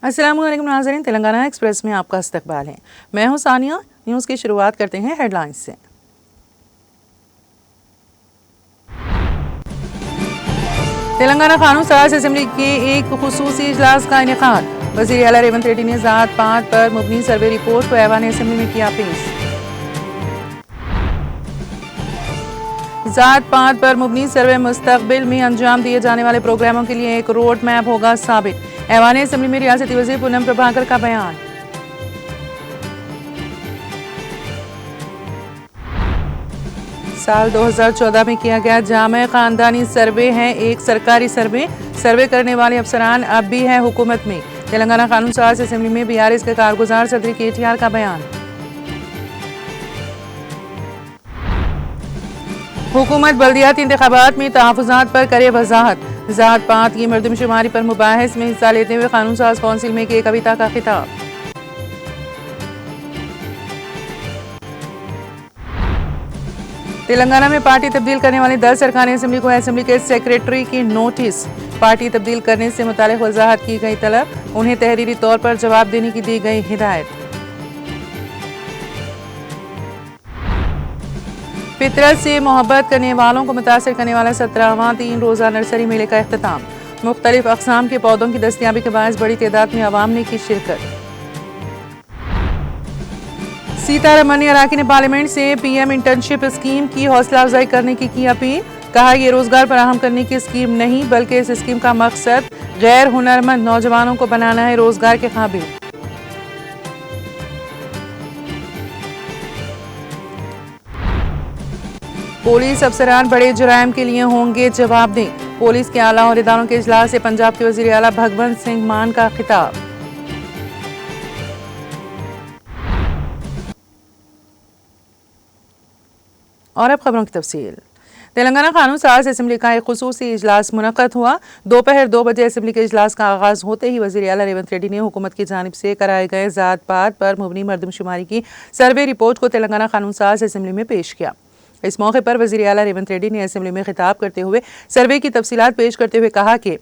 अस्सलाम वालेकुम नाज़रीन, तेलंगाना एक्सप्रेस में आपका इस्तकबाल है। मैं हूं सानिया। न्यूज़ की शुरुआत करते हैं हेडलाइंस से। तेलंगाना कानून साज असेंबली के एक खुसूसी इजलास का इनेकाद। वज़ीर आला रेवंत रेड्डी ने ज़ात पात पर मुबनी सर्वे रिपोर्ट को ऐवान असेंबली में किया पेश। ज़ात पात पर मुबनी सर्वे मुस्तकबिल में अंजाम दिए जाने वाले प्रोग्रामों के लिए एक रोड मैप होगा साबित। ऐवान असेंबली में रियासती वज़ीर पूनम प्रभाकर का बयान। साल 2014 में किया गया जामे खानदानी सर्वे है एक सरकारी सर्वे करने वाले अफसरान अब भी है हुकूमत में। तेलंगाना कानून साज असेंबली में बीआरएस के कारगुजार सदरी केटीआर का बयान। हुकूमत बल्दियाती इंतखाबात में तहफ़्फ़ुज़ात पर करे वज़ाहत। ज़ात पात की मरदमशुमारी पर मुबाहिस में हिस्सा लेते हुए कानून साज कौंसिल में की कविता का खिताब। तेलंगाना में पार्टी तब्दील करने वाली 10 अरकान असेंबली को असेंबली के सेक्रेटरी की नोटिस। पार्टी तब्दील करने से मुतालिक वजाहत की गई तलब, उन्हें तहरीरी तौर पर जवाब देने की दी गई हिदायत। फितरत से मोहब्बत करने वालों को मुतासर करने वाला 17वां 3 रोज़ा नर्सरी मेले का इख्तिताम। मुख्तलिफ अक़साम के पौधों की दस्तियाबी के बायस बड़ी तादाद में अवाम ने की शिरकत। सीतारमण ने अराकीन पार्लियामेंट से पीएम इंटर्नशिप स्कीम की हौसला अफजाई करने की अपील। कहा ये रोजगार फराहम करने की स्कीम नहीं बल्कि इस स्कीम का मकसद गैर हुनरमंद नौजवानों को बनाना है रोजगार के काबिल। पुलिस अफसरान बड़े जुराइम के लिए होंगे जवाबदेह। पुलिस के आला और इदारों के इजलास से पंजाब के वजीर आला भगवंत सिंह मान का खिताब। और अब खबरों की तफसील। तेलंगाना कानून साज असेंबली का एक खुसूसी इजलास मुनक्कद हुआ। दोपहर 2 बजे असेंबली के इजलास का आगाज होते ही वज़ीर आला रेवंत रेड्डी ने हुकूमत की जानिब से कराए गए ज़ात पात पर मुबनी मरदमशुमारी की सर्वे रिपोर्ट को तेलंगाना कानून साज असेंबली में पेश किया। इस मौके पर वज़ीर आला रेवंत रेड्डी ने असेंबली में खिताब करते हुए सर्वे की तफसीलात पेश करते हुए कहा कि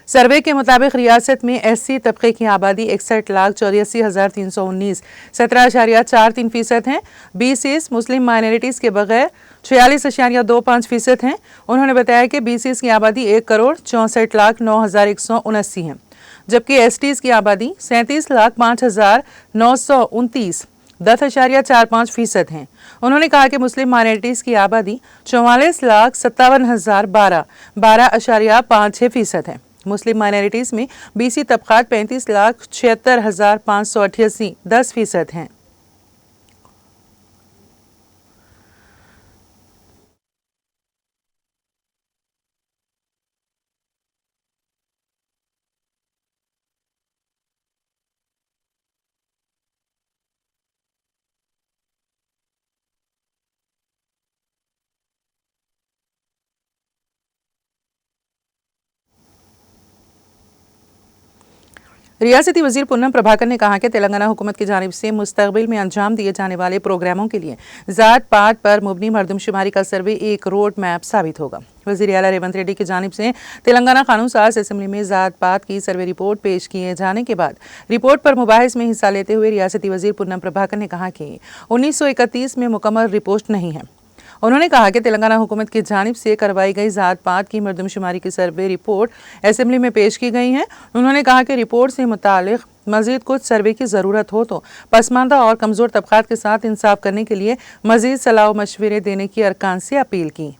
सर्वे के मुताबिक रियासत में एससी तबके की आबादी 61,84,319 17.43% है। बीसीस मुस्लिम माइनॉरिटीज़ के बगैर 46.25% हैं। उन्होंने बताया कि बीसीस की आबादी 1,64,09,179 है, जबकि एसटीज़ की आबादी 37,05,929 10.45% हैं। उन्होंने कहा कि मुस्लिम माइनॉरिटीज़ की आबादी 44,57,012 12.56% है। मुस्लिम माइनॉरिटीज़ में बीसी तबकात 35,76,588 10% हैं। रियासती वज़ीर पूनम प्रभाकर ने कहा कि तेलंगाना हुकूमत की जानिब से मुस्तकबिल में अंजाम दिए जाने वाले प्रोग्रामों के लिए ज़ात पात पर मुबनी मरदमशुमारी का सर्वे एक रोड मैप साबित होगा। वज़ीर आला रेवंत रेड्डी की जानिब से तेलंगाना कानून साज असेंबली में ज़ात पात की सर्वे रिपोर्ट पेश किए जाने के बाद रिपोर्ट पर मुबाहिस में हिस्सा लेते हुए रियासती वज़ीर पूनम प्रभाकर ने कहा कि 1931 में मुकम्मल रिपोर्ट नहीं है। उन्होंने कहा कि तेलंगाना हुकूमत की जानिब से करवाई गई ज़ात पात की मरदमशुमारी की सर्वे रिपोर्ट असेंबली में पेश की गई है। उन्होंने कहा कि रिपोर्ट से मुतालिक मज़ीद कुछ सर्वे की ज़रूरत हो तो पसमानदा और कमज़ोर तबक़ात के साथ इंसाफ करने के लिए मज़ीद सलाह मशवरे देने की अरकान से अपील की।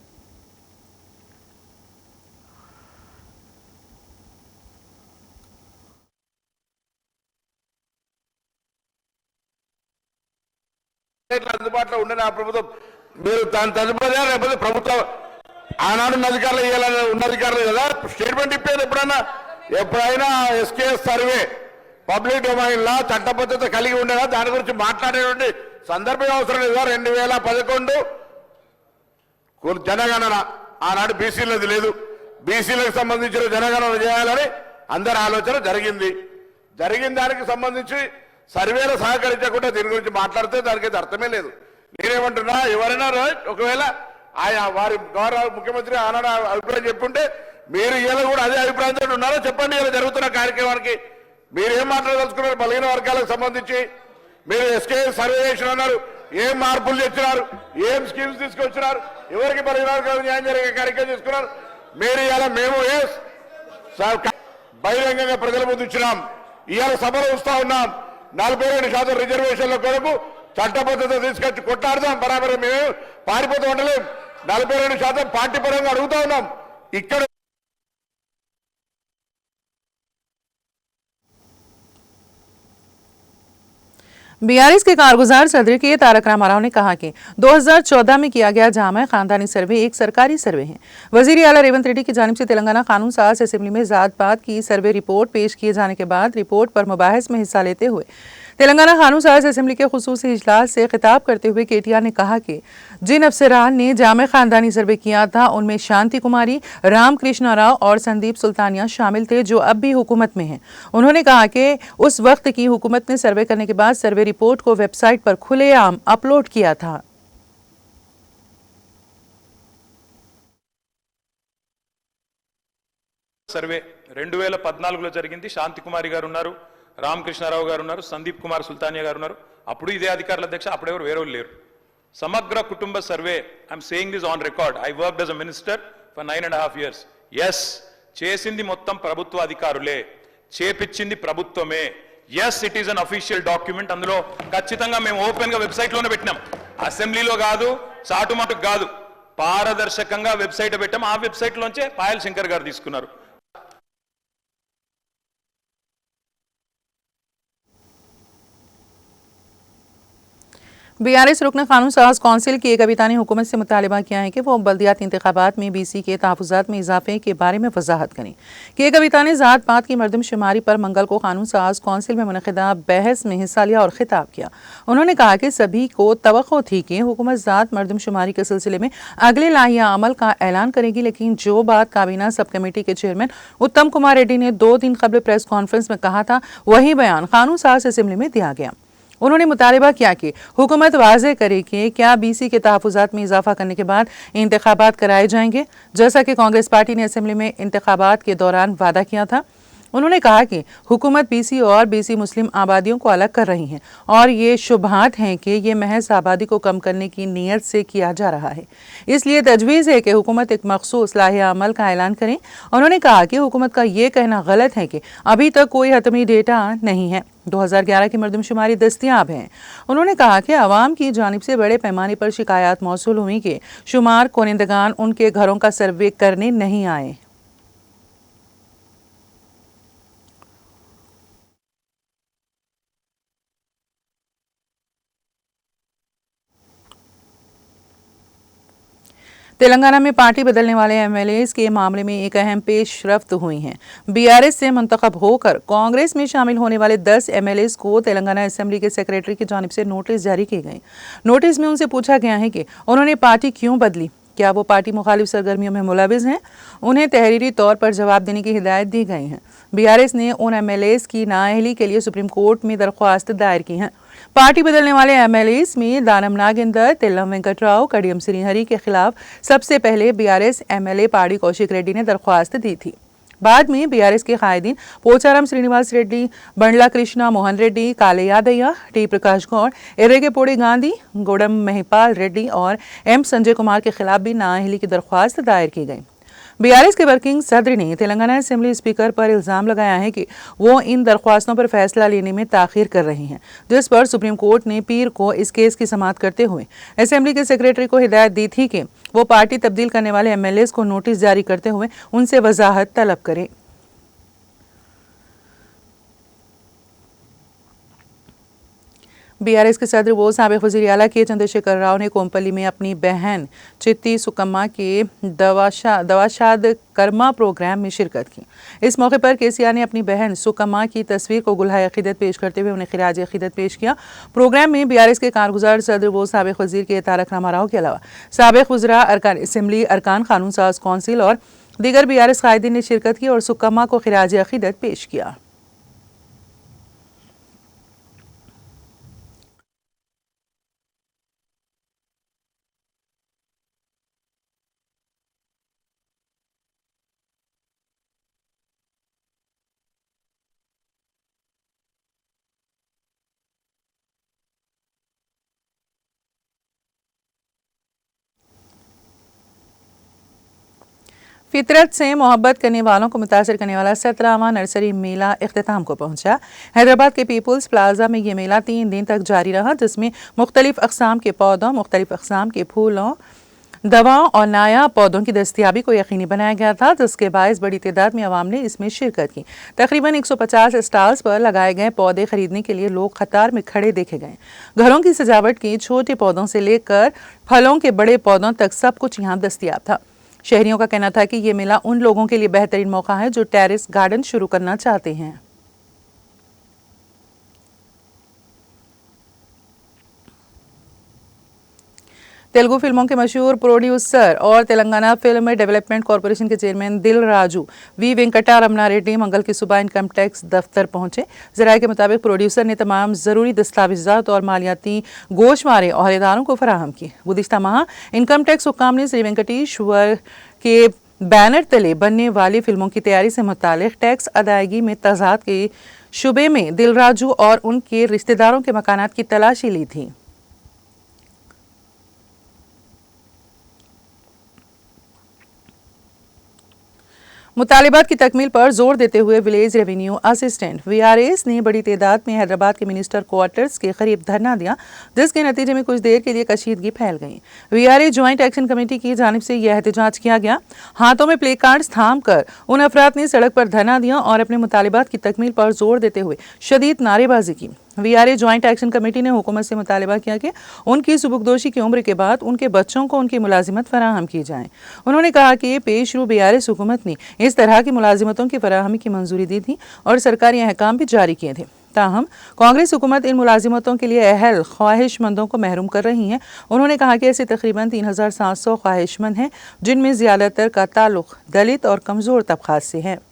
మీరు దాని తదుపరి లేకపోతే ప్రభుత్వం ఆనాడు అధికారులు ఇవ్వాలని ఉన్న అధికారులు కదా స్టేట్మెంట్ ఇప్పేది ఎప్పుడైనా ఎస్కేఎస్ సర్వే పబ్లిక్ డొమైన్ లా చట్టబద్ధత కలిగి ఉండేదా దాని గురించి మాట్లాడేటువంటి సందర్భం అవసరం లేదా 2011 జనగణన ఆనాడు బీసీలది లేదు బీసీలకు సంబంధించిన జనగణన చేయాలని అందరి ఆలోచన జరిగింది దానికి సంబంధించి సర్వేలు సహకరించకుండా దీని గురించి మాట్లాడితే దానికి అర్థమే లేదు నేనేమంటున్నా ఎవరైనా ఒకవేళ ఆయా వారి గౌరవ ముఖ్యమంత్రి ఆనాడు అభిప్రాయం చెప్పుంటే మీరు ఇలా కూడా అదే అభిప్రాయంతో ఉన్నారో చెప్పండి ఇలా జరుగుతున్న కార్యక్రమానికి మీరేం మాట్లాడదలుచుకున్నారు? బలహీన వర్గాలకు సంబంధించి మీరు ఎస్కే సర్వే చేసిన అన్నారు, ఏం మార్పులు తెచ్చినారు, ఏం స్కీమ్స్ తీసుకొచ్చినారు, ఎవరికి బలహీన వర్గాలకు న్యాయం జరిగే కార్యక్రమం తీసుకున్నారు మీరు? ఇవాళ మేము బహిరంగంగా ప్రజల ముందు ఇచ్చినాం. ఇవాళ సభలో వస్తా ఉన్నాం. 42% రిజర్వేషన్ల కొరకు చట్టబద్ధత తీసుకొచ్చి కొట్లాడదాం. బరాబర్ మేము పారిపోతూ ఉండలేం. 42% పార్టీ పరంగా అడుగుతా ఉన్నాం. ఇక్కడ बीआरएस के कारगुजार सदर के तारक रामाराव ने कहा कि 2014 में किया गया जामा खानदानी सर्वे एक सरकारी सर्वे है। वजीर आला रेवंत रेड्डी की जानिब से तेलंगाना कानून साज असेंबली में जात पात की सर्वे रिपोर्ट पेश किए जाने के बाद रिपोर्ट पर मुबाहिस में हिस्सा लेते हुए तेलंगाना कानून साज असेंबली के खुसूसी इजलास से खिताब करते हुए केटीआर ने कहा कि जिन अफसरान ने जामे खानदानी सर्वे किया था उनमें शांति कुमारी, रामकृष्ण राव और संदीप सुल्तानिया शामिल थे, जो अब भी हुकूमत में हैं। उन्होंने कहा कि उस वक्त की हुकूमत ने सर्वे करने के बाद सर्वे रिपोर्ट को वेबसाइट पर खुलेआम अपलोड किया था। సర్వే 2014లో జరిగింది. శాంతి కుమారి గారు ఉన్నారు, రామకృష్ణారావు గారు ఉన్నారు, సందీప్ కుమార్ సుల్తానియా గారు ఉన్నారు. అప్పుడు ఇదే అధికారుల అధ్యక్ష, అప్పుడు ఎవరు వేరే లేరు. సమగ్ర కుటుంబ survey, I'm saying this on record, I worked as a minister for 9.5 years. Yes, చేసింది మొత్తం ప్రభుత్వ అధికారులే, చేపించింది ప్రభుత్వమే. Yes, it is an official document. అందులో ఖచ్చితంగా మేము ఓపెన్ గా వెబ్సైట్ లోనే పెట్టినాం. అసెంబ్లీలో కాదు, చాటుమాటుకు కాదు, పారదర్శకంగా వెబ్సైట్ పెట్టాం. ఆ వెబ్సైట్ లోంచే పాయల్ శంకర్ గారు తీసుకున్నారు. बीआरएस रुकन कानून साज कौंसिल की एक कविता ने हुकूमत से मुतालबा किया है कि वो बल्दियाती इंतखाबात में बीसी के तहफ़्फ़ुज़ात में इजाफे के बारे में वजाहत करें। के कविता ने ज़ात पात की मरदमशुमारी पर मंगल को कानून साज कौंसिल में मुनक़िदा बहस में हिस्सा लिया और खिताब किया। उन्होंने कहा कि सभी को तवक्को थी कि हुकूमत ज़ात मरदमशुमारी के सिलसिले में अगले लाहिया अमल का ऐलान करेगी, लेकिन जो बात काबीना सब कमेटी के चेयरमैन उत्तम कुमार रेड्डी ने 2 दिन कबल प्रेस कॉन्फ्रेंस में कहा था, वही बयान कानून साज असेंबली में दिया गया। उन्होंने मुतालबा किया कि हुकूमत वाज़े करे कि क्या बीसी के तहफ़्फ़ुज़ात में इजाफा करने के बाद इंतखाबात कराए जाएंगे, जैसा कि कांग्रेस पार्टी ने असेंबली में इंतखाबात के दौरान वादा किया था। उन्होंने कहा कि हुकूमत बीसी और बीसी मुस्लिम आबादियों को अलग कर रही है और ये शुबहात हैं कि ये महज आबादी को कम करने की नीयत से किया जा रहा है, इसलिए तजवीज़ है कि हुकूमत एक मखसूस लाहिया अमल का ऐलान करें। उन्होंने कहा कि हुकूमत का ये कहना गलत है कि अभी तक कोई हतमी डेटा नहीं है, 2011 की मरदमशुमारी दस्तियाब है। उन्होंने कहा कि अवाम की जानिब से बड़े पैमाने पर शिकायत मौसूल हुई कि शुमार कोनिंदगान उनके घरों का सर्वे करने नहीं आए। तेलंगाना में पार्टी बदलने वाले एमएलएस के मामले में एक अहम पेशरफ्त हुई है। बीआरएस से मुंतखब होकर कांग्रेस में शामिल होने वाले 10 एमएलएस को तेलंगाना असेंबली के सेक्रेटरी की जानिब से नोटिस जारी किए गए। नोटिस में उनसे पूछा गया है कि उन्होंने पार्टी क्यों बदली, क्या वो पार्टी मुखालिफ सरगर्मियों में मुलविस हैं। उन्हें तहरीरी तौर पर जवाब देने की हिदायत दी गई है। बीआरएस ने उन एमएलएस की नाअहली के लिए सुप्रीम कोर्ट में दरख्वास्त दायर की है। पार्टी बदलने वाले एमएलएस में दानम नागेंदर, तेल्लम वेंकटराव, कडियम श्रीहरि के खिलाफ सबसे पहले बीआरएस एमएलए पाड़ी कौशिक रेड्डी ने दरख्वास्त दी थी। बाद में बीआरएस के कायदीन पोचाराम श्रीनिवास रेड्डी, बंडला कृष्णा मोहन रेड्डी, काले यादయ్య, टी प्रकाश गौड़, एर्रेगेपोड़ी गांधी, गोडम महिपाल रेड्डी और एम संजय कुमार के खिलाफ भी नाअहली की दरख्वास्त दायर की गई। बीआरएस के वर्किंग सदर ने तेलंगाना असेंबली स्पीकर पर इल्जाम लगाया है कि वो इन दरख्वास्तों पर फैसला लेने में ताखीर कर रही हैं, जिस पर सुप्रीम कोर्ट ने पीर को इस केस की समाअत करते हुए असेंबली के सेक्रेटरी को हिदायत दी थी कि वो पार्टी तब्दील करने वाले एमएलएस को नोटिस जारी करते हुए उनसे वजाहत तलब करें। बीआरएस के सदर वो साबिक वज़ीर आला के चंद्रशेखर राव ने कोम्पली में अपनी बहन चित्ती सुकम्मा के दवाशाद कर्मा प्रोग्राम में शिरकत की। इस मौके पर केसीआर ने अपनी बहन सुकम्मा की तस्वीर को गुलहाए अकीदत पेश करते हुए उन्हें खिराज अकीदत पेश किया। प्रोग्राम में बीआरएस के कारगुजार सदर वो साबिक वज़ीर के तारक रामाराव के अलावा साबिक वज़रा, अरकान असेंबली, अरकान कानून साज कौंसिल और दीगर बीआरएस कायदीन ने शिरकत की और सुकम्मा को खिराज अकीदत पेश किया। फितरत से मोहब्बत करने वालों को मुतासर करने वाला 17वां नर्सरी मेला इख्तिताम को पहुंचा। हैदराबाद के पीपुल्स प्लाजा में ये मेला 3 दिन तक जारी रहा, जिसमें मुख्तलिफ अक़साम के पौधों, मुख्तलिफ अक़साम के फूलों, दवाओं और नायाब पौधों की दस्तियाबी को यकीनी बनाया गया था, जिसके बायस बड़ी तादाद में अवाम ने इसमें शिरकत की। तकरीबन 150 स्टॉल्स पर लगाए गए पौधे खरीदने के लिए लोग कतार में खड़े देखे गए। घरों की सजावट के छोटे पौधों से लेकर फलों के बड़े पौधों तक सब कुछ यहाँ दस्तियाब था। शहरियों का कहना था कि ये मेला उन लोगों के लिए बेहतरीन मौका है जो टेरेस गार्डन शुरू करना चाहते हैं। तेलुगु फिल्मों के मशहूर प्रोड्यूसर और तेलंगाना फिल्म डेवलपमेंट कॉरपोरेशन के चेयरमैन दिल राजू वी वेंकटरमणा रेड्डी मंगल की सुबह इनकम टैक्स दफ्तर पहुंचे। जराये के मुताबिक प्रोड्यूसर ने तमाम जरूरी दस्तावेजात और मालियाती गोशमारे अहदेदारों को फराहम की। गुज़िश्ता माह इनकम टैक्स हुक्काम ने श्री वेंकटेश्वर के बैनर तले बनने वाली फिल्मों की तैयारी से मुतालिक टैक्स अदायगी में तजाद के शुबे में दिल राजू और उनके रिश्तेदारों के मकानात की तलाशी ली थी। मुतालिबात की तकमील पर जोर देते हुए विलेज रेवेन्यू असिस्टेंट वीआरएस ने बड़ी तादाद में हैदराबाद के मिनिस्टर क्वार्टर्स के करीब धरना दिया, जिसके नतीजे में कुछ देर के लिए कशीदगी फैल गई। वीआरए ज्वाइंट एक्शन कमेटी की जानिब से यह एहतजाज किया गया। हाथों में प्ले कार्ड्स थाम कर उन अफराद ने सड़क पर धरना दिया और अपने मुतालिबात की तकमील पर जोर देते हुए शदीद नारेबाजी की। वीआरए ज्वाइंट एक्शन कमेटी ने हुकूमत से मुतालिबा किया कि उनकी सुबुकदोशी की उम्र के बाद उनके बच्चों को उनकी मुलाजिमत फराहम की जाए। उन्होंने कहा कि पेशरू बीआरएस हुकूमत ने इस तरह की मुलाजिमतों की फराहमी की मंजूरी दी थी और सरकारी अहकाम भी जारी किए थे। ताहम कांग्रेस हुकूमत इन मुलाजिमतों के लिए अहल ख्वाहिशमंदों को महरूम कर रही है। उन्होंने कहा कि ऐसे तकरीबन 3700 ख्वाहिशमंद हैं, जिनमें ज़्यादातर का ताल्लुक दलित और कमज़ोर तबक़ात से है।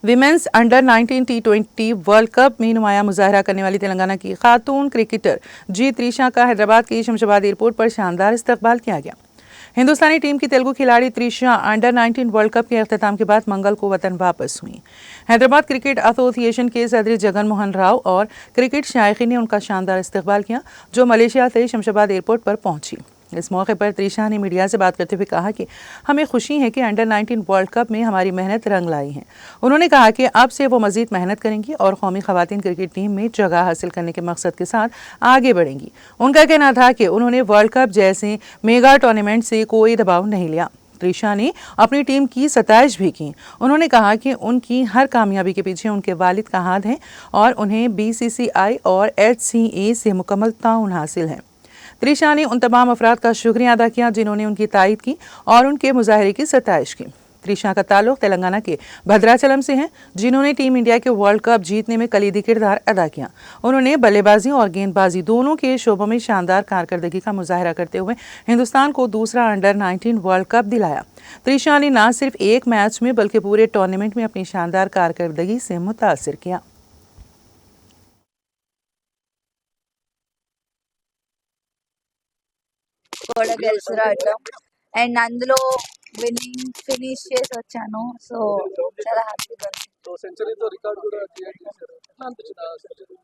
Women's under 19 T20 world cup में नुमाया मुजाहरा करने वाली तेलंगाना की खातून क्रिकेटर जी त्रिशा का हैदराबाद के शमशाबाद एयरपोर्ट पर शानदार इस्तकबाल किया गया। हिंदुस्तानी टीम की तेलुगु खिलाड़ी त्रिशा अंडर 19 वर्ल्ड कप के अख्तिताम के बाद मंगल को वतन वापस हुई। हैदराबाद क्रिकेट एसोसिएशन के सदर जगन मोहन राव और क्रिकेट शायकीन ने उनका शानदार इस्तकबाल किया, जो मलेशिया से शमशाबाद एयरपोर्ट पर पहुंची। इस मौके पर त्रिशा ने मीडिया से बात करते हुए कहा कि हमें खुशी है कि अंडर 19 वर्ल्ड कप में हमारी मेहनत रंग लाई है। उन्होंने कहा कि अब से वो मजीद मेहनत करेंगी और कौमी खवातीन क्रिकेट टीम में जगह हासिल करने के मकसद के साथ आगे बढ़ेंगी। उनका कहना था कि उन्होंने वर्ल्ड कप जैसे मेगा टूर्नामेंट से कोई दबाव नहीं लिया। त्रिशा ने अपनी टीम की सताइश भी की। उन्होंने कहा कि उनकी हर कामयाबी के पीछे उनके वालिद का हाथ है और उन्हें BCCI और HCA से मुकम्मल ताउन हासिल है। त्रिशा ने उन तमाम अफराद का शुक्रिया अदा किया जिन्होंने उनकी तायद की और उनके मुजाहरे की सताइश की। त्रिशा का ताल्लुक तेलंगाना के भद्राचलम से है, जिन्होंने टीम इंडिया के वर्ल्ड कप जीतने में कलीदी किरदार अदा किया। उन्होंने बल्लेबाजी और गेंदबाजी दोनों के शोबों में शानदार कारकर्दगी का मुजाहरा करते हुए हिंदुस्तान को दूसरा अंडर 19 वर्ल्ड कप दिलाया। त्रिशा ने न सिर्फ एक मैच में बल्कि पूरे टूर्नामेंट में अपनी शानदार कारकर्दगी से मुतासिर किया। కూడా గెలిచి రావటం అండ్ అందులో విన్నింగ్ ఫినిష్ చేసి వచ్చాను. సో చాలా హ్యాపీగా ఉంది. సో సెంచరీతో రికార్డ్ కూడా క్రియేట్ చేశారు. ఎట్లా అనిపించింది ఆ సెంచరీ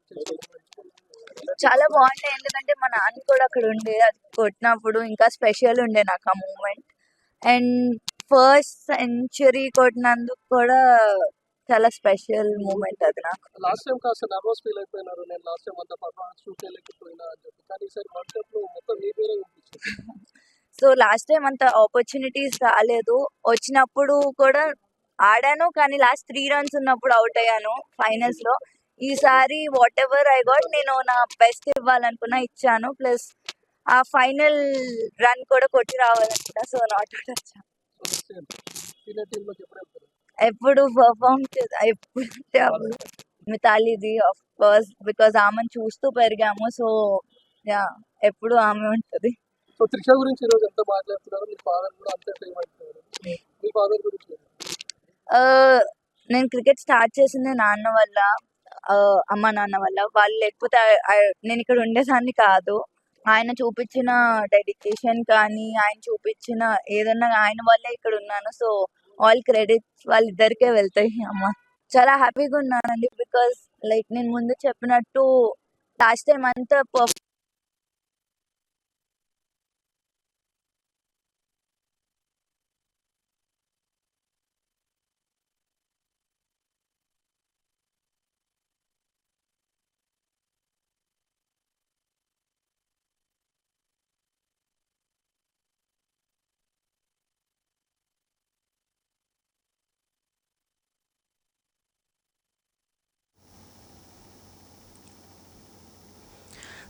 చాలా బాగుండే, ఎందుకంటే మా నాన్న కూడా అక్కడ ఉండే, అది కొట్టినప్పుడు ఇంకా స్పెషల్ ఉండే నాకు ఆ మూమెంట్. అండ్ ఫస్ట్ సెంచరీ కొట్టినందుకు కూడా చాలా స్పెషల్ మూమెంట్ అది నాకు. లాస్ట్ టైం కాస్త నర్వస్ ఫీల్ అయిపోయినారు, నేను లాస్ట్ టైం అంత పర్ఫార్మెన్స్ షూట్ చేయలేకపోయినా అని చెప్పి, కానీ ఈసారి వరల్డ్ కప్ లో మొత్తం మీ పేరే వినిపించింది. సో లాస్ట్ టైం అంత ఆపర్చునిటీస్ రాలేదు, వచ్చినప్పుడు కూడా ఆడాను కానీ లాస్ట్ 3 runs ఉన్నప్పుడు అవుట్ అయ్యాను ఫైనల్స్ లో. ఈసారి వాట్ ఎవర్ ఐ గాట్, నేను నా బెస్ట్ ఇవ్వాలనుకున్నా, ఇచ్చాను. ప్లస్ ఆ ఫైనల్ రన్ కూడా కొట్టి రావాలనుకున్నా. సో నాట్ అవుట్ వచ్చాను. సీనియర్ టీమ్ లోకి ఎప్పుడు వెళ్తారు? ఎప్పుడు పర్ఫామ్ ఎప్పుడు అప్పుడు మితాలీది ఆఫ్ కోర్స్, బికాజ్ ఆమెను చూస్తూ పెరిగాము. సో యా, ఎప్పుడు ఆమె ఉంటుంది. సో త్రిష గురించి ఈరోజు ఎంత మాట్లాడుతున్నారు, మీ ఫాదర్ కూడా అంతే ఫేమ్ అవుతున్నారు. మీ ఫాదర్ గురించి నేను క్రికెట్ స్టార్ట్ చేసింది నాన్న వల్ల, అమ్మ నాన్న వల్ల. వాళ్ళు లేకపోతే నేను ఇక్కడ ఉండేదాన్ని కాదు. ఆయన చూపించిన డెడికేషన్ కానీ, ఆయన చూపించిన ఏదన్నా ఆయన వల్లే ఇక్కడ ఉన్నాను. సో ఆల్ క్రెడిట్స్ వాళ్ళిద్దరికే వెళ్తాయి. అమ్మ చాలా హ్యాపీగా ఉన్నానండి, బికాస్ లైక్ నేను ముందు చెప్పినట్టు లాస్ట్ టైం అంతా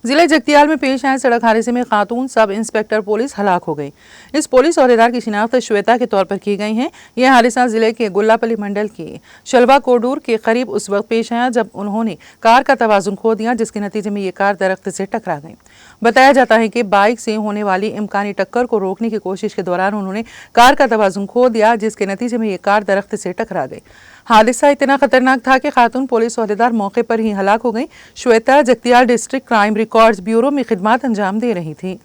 जिले जगतियाल में पेश आए सड़क हादसे में खातून सब इंस्पेक्टर पुलिस हलाक हो गई। इस पुलिस ओहदेदार की शिनाख्त श्वेता के तौर पर की गई है। यह हादसा जिले के गुल्लापल्ली मंडल के शलवा कोडूर के करीब उस वक्त पेश आया जब उन्होंने कार का तवाजुन खो दिया, जिसके नतीजे में ये कार दरख्त से टकरा गई। बताया जाता है कि बाइक से होने वाली इम्कानी टक्कर को रोकने की कोशिश के दौरान उन्होंने कार का तवाजुन खो दिया, जिसके नतीजे में ये कार दरख्त से टकरा गई। हादसा इतना खतरनाक था कि खातून पुलिस ओहदेदार मौके पर ही हलाक हो गई। Shweta Jagtial district crime records bureau में खिदमत अंजाम दे रही थी।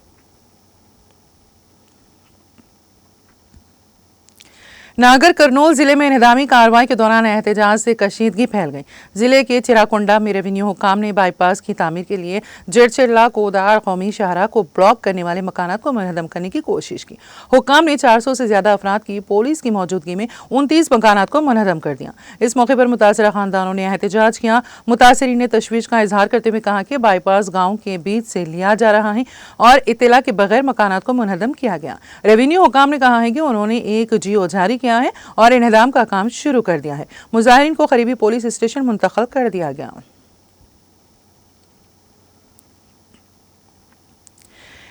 नागर कर्नूल जिले में इंहदामी कार्रवाई के दौरान एहतजाज से कशीदगी फैल गई। जिले के चिराकोंडा में रेवेन्यू हुकाम ने बाईपास की तामीर के लिए जेडचिल्ला कोदार कौमी शाहरा को ब्लॉक करने वाले मकानात को मुनहदम करने की कोशिश की। हुकाम ने 400 से ज्यादा अफराद की पुलिस की मौजूदगी में 29 मकानात को मुनहदम कर दिया। इस मौके पर मुतासरा खानदानों ने एहतजाज किया। मुतासरीन ने तशवीश का इजहार करते हुए कहा कि बाईपास गाँव के बीच से लिया जा रहा है और इत्तला के बगैर मकानात को मुनहदम किया गया। रेवेन्यू हुकाम ने कहा है कि उन्होंने एक GO जारी किया है और इन्हदाम का काम शुरू कर दिया है। मुजाहिरीन को करीबी पुलिस स्टेशन मुंतकिल कर दिया गया।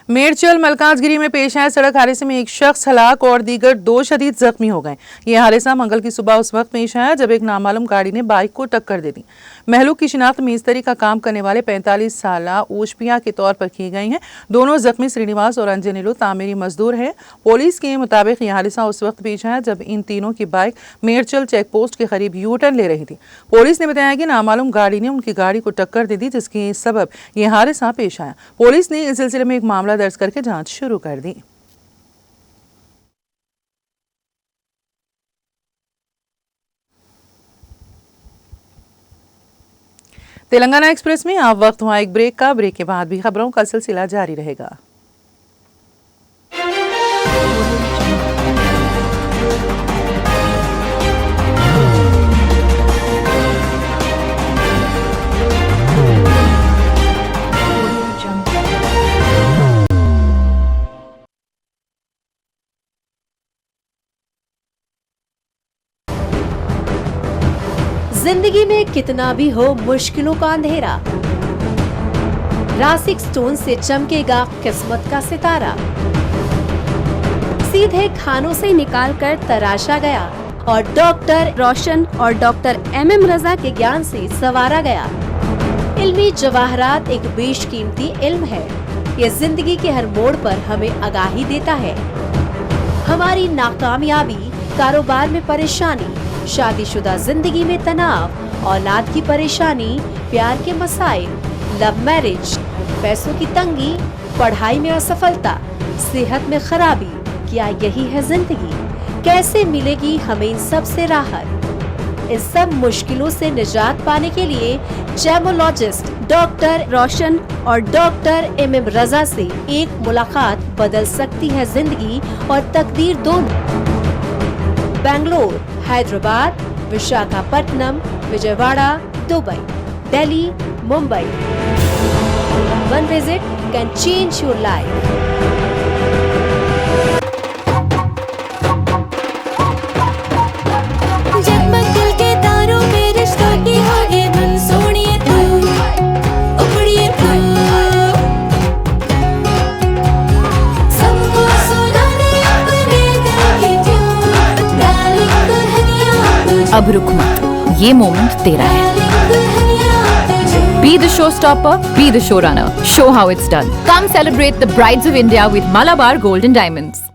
मेरचल मलकाजगिरी में पेश आए सड़क हादसे में एक शख्स हलाक और दीगर 2 शदीद जख्मी हो गए। यह हादसा मंगल की सुबह उस वक्त पेश आया जब एक नामालूम गाड़ी ने बाइक को टक्कर दे दी। महलूक की शिनाख्त मिस्त्री का काम करने वाले 45 साला ओशपिया के तौर पर की गई है। दोनों जख्मी श्रीनिवास और अंजनीलू तामीरी मजदूर हैं। पुलिस के मुताबिक यह हादसा उस वक्त पेश आया जब इन तीनों की बाइक मेरचल चेक पोस्ट के करीब U-टर्न ले रही थी। पुलिस ने बताया कि नामालूम गाड़ी ने उनकी गाड़ी को टक्कर दे दी, जिसके सबब यह हादसा पेश आया। पुलिस ने इस सिलसिले में एक मामला दर्ज करके जांच शुरू कर दी। तेलंगाना एक्सप्रेस में अब वक्त हुआ एक ब्रेक का। ब्रेक के बाद भी खबरों का सिलसिला जारी रहेगा। जिंदगी में कितना भी हो मुश्किलों का अंधेरा, रासिक स्टोन से चमकेगा किस्मत का सितारा। सीधे खानों से निकाल कर तराशा गया और डॉक्टर रोशन और डॉक्टर MM रजा के ज्ञान से संवारा गया। इल्मी जवाहरात एक बेशकीमती इल्म है। ये जिंदगी के हर मोड़ पर हमें आगाही देता है। हमारी नाकामयाबी, कारोबार में परेशानी, शादीशुदा जिंदगी में तनाव, औलाद की परेशानी, प्यार के मसाइल, लव मैरिज, पैसों की तंगी, पढ़ाई में असफलता, सेहत में खराबी, क्या यही है जिंदगी? कैसे मिलेगी हमें इन सब से राहत? इस सब मुश्किलों से निजात पाने के लिए जेमोलॉजिस्ट डॉक्टर रोशन और डॉक्टर MM रजा से एक मुलाकात बदल सकती है जिंदगी और तकदीर दोनों। Bangalore, Hyderabad, Visakhapatnam, Vijayawada, Dubai, Delhi, Mumbai. One visit can change your life. जगमग दिल के तारों में रिश्तों की होगी धुन, सोनिए तू, उपड़िए तू, सबको सुनाने अपने दिल की ट्यून, डार्लिंग दुल्हनिया तुझे, अब रुक मत, ये मोमेंट तेरा है। डार्लिंग दुल्हनिया तुझे। Be the showstopper, be the showrunner. Show how it's done. Come celebrate the brides of India with Malabar Gold and Diamonds.